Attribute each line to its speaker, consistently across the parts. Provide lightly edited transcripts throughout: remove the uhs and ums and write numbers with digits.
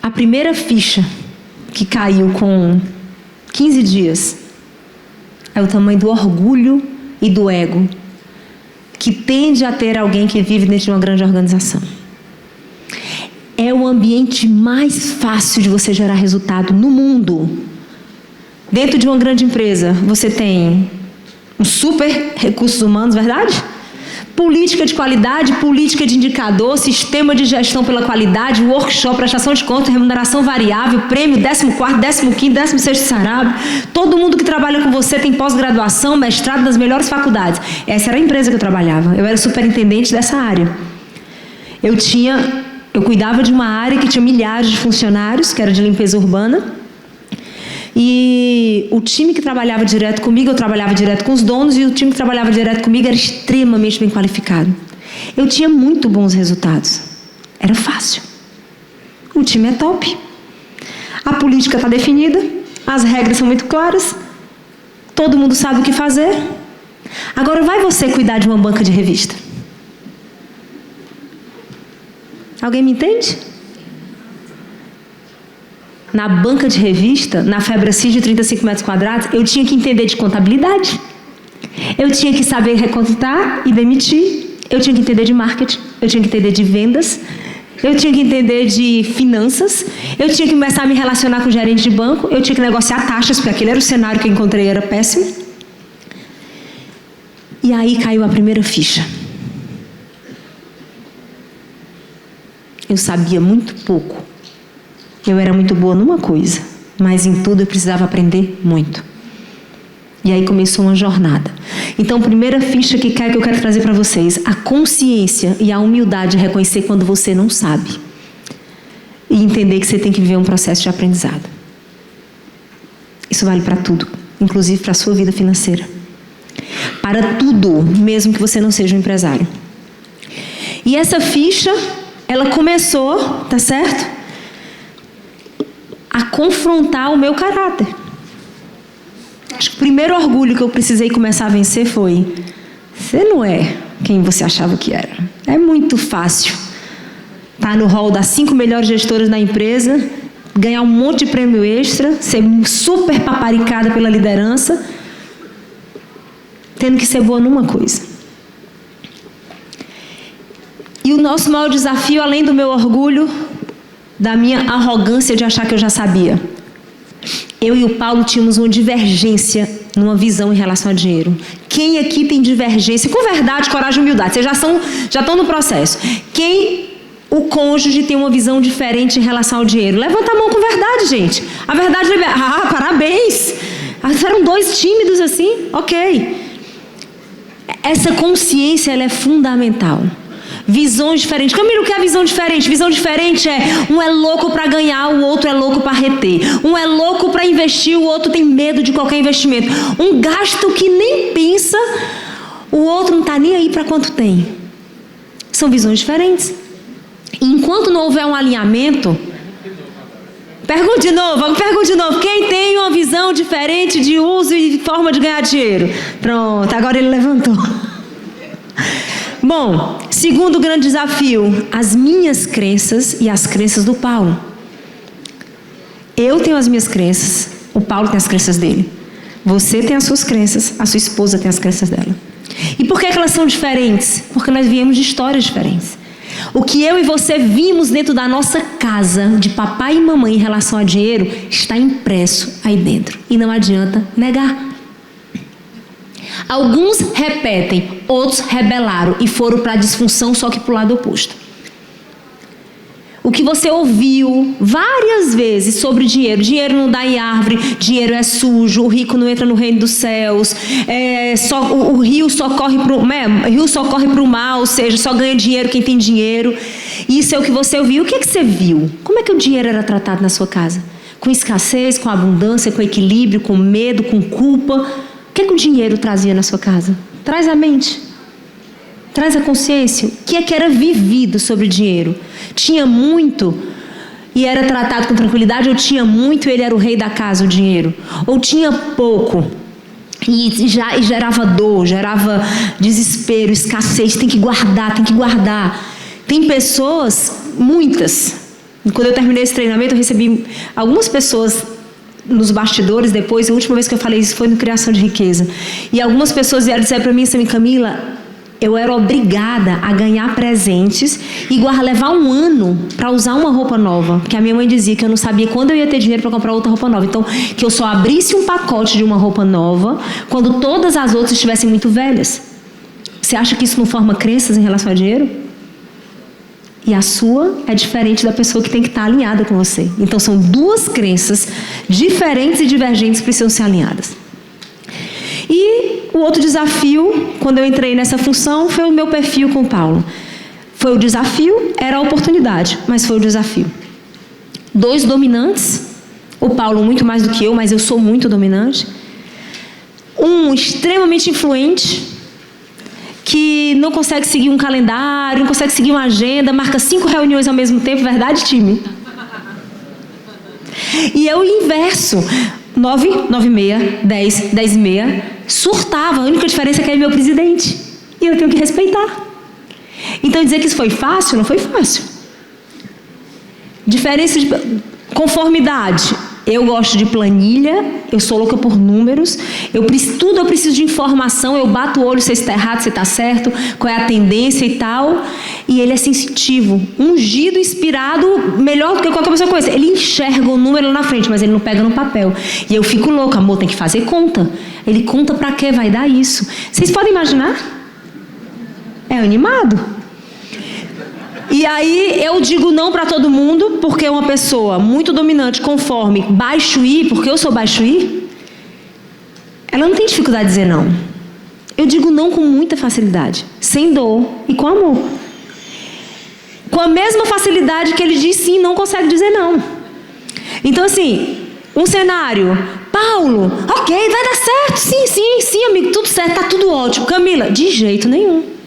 Speaker 1: A primeira ficha que caiu com 15 dias é o tamanho do orgulho e do ego que tende a ter alguém que vive dentro de uma grande organização. É o ambiente mais fácil de você gerar resultado no mundo. Dentro de uma grande empresa, você tem um super recursos humanos, verdade? Política de qualidade, política de indicador, sistema de gestão pela qualidade, workshop, prestação de contas, remuneração variável, prêmio 14º, 15º, 16º salário. Todo mundo que trabalha com você tem pós-graduação, mestrado nas melhores faculdades. Essa era a empresa que eu trabalhava. Eu era superintendente dessa área. Eu cuidava de uma área que tinha milhares de funcionários, que era de limpeza urbana. E o time que trabalhava direto comigo, eu trabalhava direto com os donos, e o time que trabalhava direto comigo era extremamente bem qualificado. Eu tinha muito bons resultados. Era fácil. O time é top. A política está definida, as regras são muito claras, todo mundo sabe o que fazer. Agora vai você cuidar de uma banca de revista. Alguém me entende? Na banca de revista, na Febracis de 35 metros quadrados, eu tinha que entender de contabilidade. Eu tinha que saber recontar e demitir. Eu tinha que entender de marketing. Eu tinha que entender de vendas. Eu tinha que entender de finanças. Eu tinha que começar a me relacionar com o gerente de banco. Eu tinha que negociar taxas, porque aquele era o cenário que eu encontrei, era péssimo. E aí caiu a primeira ficha. Eu sabia muito pouco. Eu era muito boa numa coisa, mas em tudo eu precisava aprender muito. E aí começou uma jornada. Então, a primeira ficha que cai que eu quero trazer para vocês, a consciência e a humildade de reconhecer quando você não sabe. E entender que você tem que viver um processo de aprendizado. Isso vale para tudo, inclusive para a sua vida financeira. Para tudo, mesmo que você não seja um empresário. E essa ficha, ela começou, tá certo? A confrontar o meu caráter. Acho que o primeiro orgulho que eu precisei começar a vencer foi: você não é quem você achava que era. É muito fácil estar no hall das 5 melhores gestoras da empresa, ganhar um monte de prêmio extra, ser super paparicada pela liderança, tendo que ser boa numa coisa. E o nosso maior desafio, além do meu orgulho, da minha arrogância de achar que eu já sabia. Eu e o Paulo tínhamos uma divergência numa visão em relação ao dinheiro. Quem aqui tem divergência? Com verdade, coragem e humildade. Vocês já estão no processo. Quem o cônjuge tem uma visão diferente em relação ao dinheiro? Levanta a mão com verdade, gente. A verdade é... parabéns! Eram 2 tímidos assim? Ok. Essa consciência, ela é fundamental. Visões diferentes. Camilo, o que é visão diferente? Visão diferente é: um é louco para ganhar, o outro é louco para reter. Um é louco para investir, o outro tem medo de qualquer investimento. Um gasto que nem pensa, o outro não está nem aí para quanto tem. São visões diferentes. E enquanto não houver um alinhamento... Pergunte de novo. Quem tem uma visão diferente de uso e forma de ganhar dinheiro? Pronto, agora ele levantou. Bom, segundo grande desafio, as minhas crenças e as crenças do Paulo. Eu tenho as minhas crenças, o Paulo tem as crenças dele. Você tem as suas crenças, a sua esposa tem as crenças dela. E por que elas são diferentes? Porque nós viemos de histórias diferentes. O que eu e você vimos dentro da nossa casa, de papai e mamãe em relação a dinheiro, está impresso aí dentro. E não adianta negar. Alguns repetem, outros rebelaram e foram para a disfunção, só que para o lado oposto. O que você ouviu várias vezes sobre dinheiro: dinheiro não dá em árvore, dinheiro é sujo, o rico não entra no reino dos céus, o rio só corre para o mal, ou seja, só ganha dinheiro quem tem dinheiro. Isso é o que você ouviu. O que você viu? Como é que o dinheiro era tratado na sua casa? Com escassez, com abundância, com equilíbrio, com medo, com culpa? O que o dinheiro trazia na sua casa? Traz a mente. Traz a consciência. O que era vivido sobre dinheiro? Tinha muito e era tratado com tranquilidade, ou tinha muito e ele era o rei da casa, o dinheiro? Ou tinha pouco e gerava dor, gerava desespero, escassez, tem que guardar. Tem pessoas, muitas, Quando eu terminei esse treinamento, eu recebi algumas pessoas nos bastidores depois. A última vez que eu falei isso foi no Criação de Riqueza. E algumas pessoas vieram dizer para mim assim: Camila, eu era obrigada a ganhar presentes e levar um ano para usar uma roupa nova. Porque a minha mãe dizia que eu não sabia quando eu ia ter dinheiro para comprar outra roupa nova. Então, que eu só abrisse um pacote de uma roupa nova quando todas as outras estivessem muito velhas. Você acha que isso não forma crenças em relação ao dinheiro? E a sua é diferente da pessoa que tem que estar alinhada com você. Então, são duas crenças diferentes e divergentes que precisam ser alinhadas. E o outro desafio, quando eu entrei nessa função, foi o meu perfil com Paulo. Foi o desafio, era a oportunidade, mas foi o desafio. 2 dominantes, o Paulo muito mais do que eu, mas eu sou muito dominante. Um extremamente influente, que não consegue seguir um calendário, não consegue seguir uma agenda, marca 5 reuniões ao mesmo tempo, verdade, time? E eu, o inverso, 9, 9 e meia, 10, 10 e meia, surtava. A única diferença é que ele é meu presidente. E eu tenho que respeitar. Então, dizer que isso foi fácil, não foi fácil. Diferença de conformidade. Eu gosto de planilha, eu sou louca por números, eu preciso de informação, eu bato o olho se está errado, se está certo, qual é a tendência e tal. E ele é sensitivo, ungido, inspirado, melhor do que qualquer pessoa conhece. Ele enxerga o número lá na frente, mas ele não pega no papel. E eu fico louca, amor, tem que fazer conta. Ele conta pra quê? Vai dar isso. Vocês podem imaginar? É animado. E aí eu digo não para todo mundo, porque uma pessoa muito dominante, conforme, baixo I, porque eu sou baixo I, ela não tem dificuldade de dizer não. Eu digo não com muita facilidade, sem dor e com amor. Com a mesma facilidade que ele diz sim, não consegue dizer não. Então assim, um cenário, Paulo, ok, vai dar certo, sim, amigo, tudo certo, tá tudo ótimo. Camila, de jeito nenhum.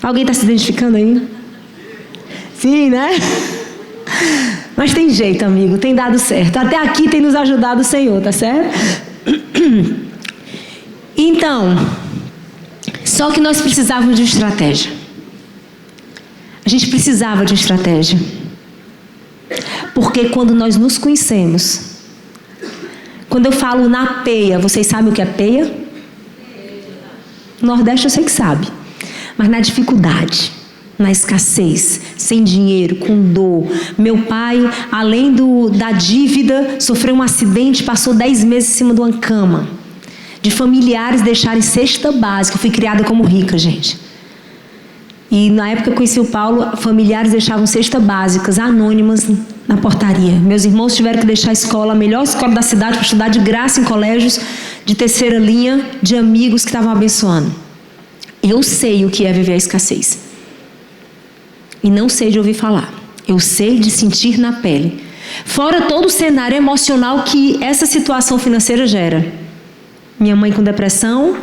Speaker 1: Alguém está se identificando aí? Sim, né? Mas tem jeito, amigo, tem dado certo. Até aqui tem nos ajudado o Senhor, tá certo? Então, só que nós precisávamos de estratégia. A gente precisava de estratégia. Porque quando nós nos conhecemos, quando eu falo na peia, vocês sabem o que é peia? Nordeste eu sei que sabe. Mas na dificuldade, na escassez, sem dinheiro, com dor. Meu pai, além da dívida, sofreu um acidente, passou 10 meses em cima de uma cama. De familiares deixarem cesta básica. Eu fui criada como rica, gente. E na época que eu conheci o Paulo, familiares deixavam cestas básicas, anônimas, na portaria. Meus irmãos tiveram que deixar a escola, a melhor escola da cidade, para estudar de graça em colégios de terceira linha, de amigos que estavam abençoando. Eu sei o que é viver a escassez. E não sei de ouvir falar. Eu sei de sentir na pele. Fora todo o cenário emocional que essa situação financeira gera. Minha mãe com depressão,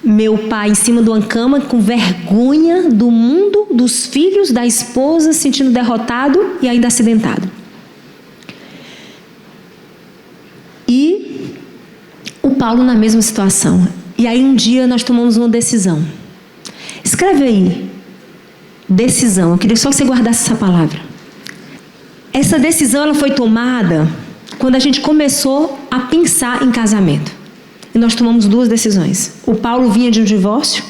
Speaker 1: meu pai em cima de uma cama com vergonha do mundo, dos filhos, da esposa, se sentindo derrotado e ainda acidentado. E o Paulo na mesma situação. E aí um dia nós tomamos uma decisão. Escreve aí. Decisão. Eu queria só que você guardasse essa palavra. Essa decisão ela foi tomada quando a gente começou a pensar em casamento. E nós tomamos 2 decisões. O Paulo vinha de um divórcio.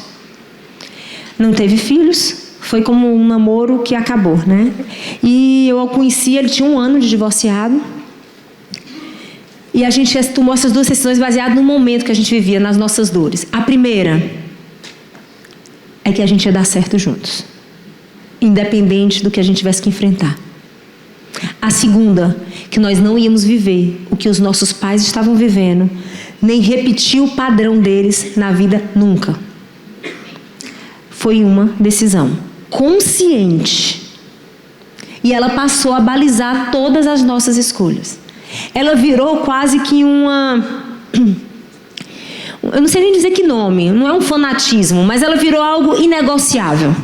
Speaker 1: Não teve filhos. Foi como um namoro que acabou, né? E eu o conheci, ele tinha 1 ano de divorciado. E a gente tomou essas 2 decisões baseadas no momento que a gente vivia, nas nossas dores. A primeira é que a gente ia dar certo juntos, independente do que a gente tivesse que enfrentar. A segunda, que nós não íamos viver o que os nossos pais estavam vivendo, nem repetir o padrão deles na vida nunca. Foi uma decisão consciente. E ela passou a balizar todas as nossas escolhas. Ela virou quase que uma... Eu não sei nem dizer que nome, não é um fanatismo, mas ela virou algo inegociável.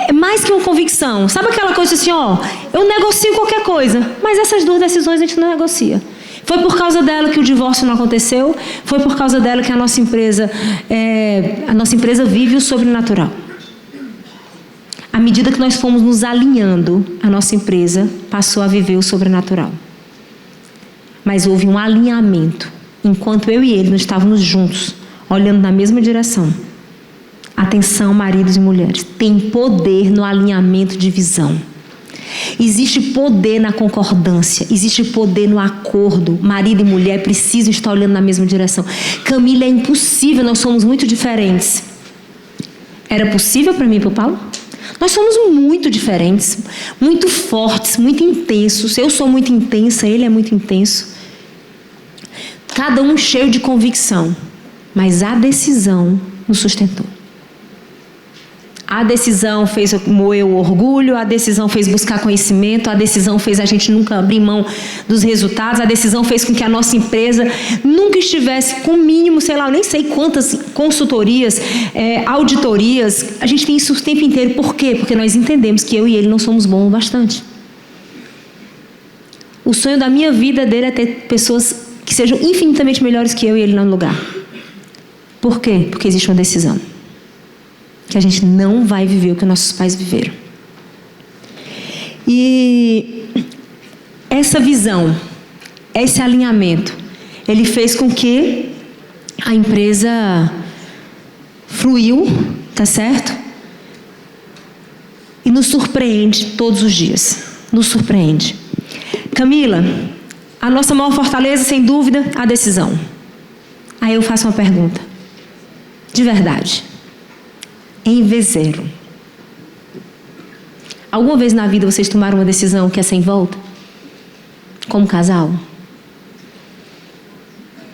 Speaker 1: É mais que uma convicção. Sabe aquela coisa assim, ó, eu negocio qualquer coisa, mas essas 2 decisões a gente não negocia. Foi por causa dela que o divórcio não aconteceu, foi por causa dela que a nossa empresa vive o sobrenatural. A medida que nós fomos nos alinhando, a nossa empresa passou a viver o sobrenatural. Mas houve um alinhamento. Enquanto eu e ele não estávamos juntos, olhando na mesma direção. Atenção, maridos e mulheres. Tem poder no alinhamento de visão. Existe poder na concordância. Existe poder no acordo. Marido e mulher precisam estar olhando na mesma direção. Camila, é impossível, nós somos muito diferentes. Era possível para mim e para o Paulo? Nós somos muito diferentes, muito fortes, muito intensos. Eu sou muito intensa, ele é muito intenso. Cada um cheio de convicção. Mas a decisão nos sustentou. A decisão fez moer o orgulho, a decisão fez buscar conhecimento, a decisão fez a gente nunca abrir mão dos resultados, a decisão fez com que a nossa empresa nunca estivesse com o mínimo, sei lá, eu nem sei quantas consultorias, auditorias. A gente tem isso o tempo inteiro. Por quê? Porque nós entendemos que eu e ele não somos bons o bastante. O sonho da minha vida dele é ter pessoas que sejam infinitamente melhores que eu e ele no lugar. Por quê? Porque existe uma decisão. Que a gente não vai viver o que nossos pais viveram. E essa visão, esse alinhamento, ele fez com que a empresa fluiu, tá certo? E nos surpreende todos os dias. Nos surpreende. Camila, a nossa maior fortaleza, sem dúvida, a decisão. Aí eu faço uma pergunta. De verdade. Em V0. Alguma vez na vida vocês tomaram uma decisão que é sem volta? Como casal?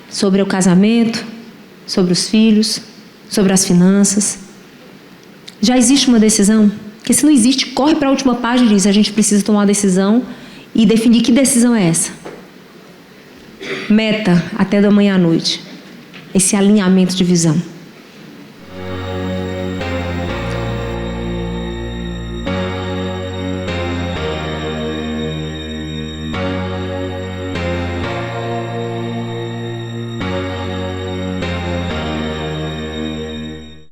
Speaker 1: Sobre o casamento, sobre os filhos, sobre as finanças. Já existe uma decisão? Porque se não existe, corre para a última página e diz: a gente precisa tomar uma decisão e definir que decisão é essa. Meta até da manhã à noite. Esse alinhamento de visão.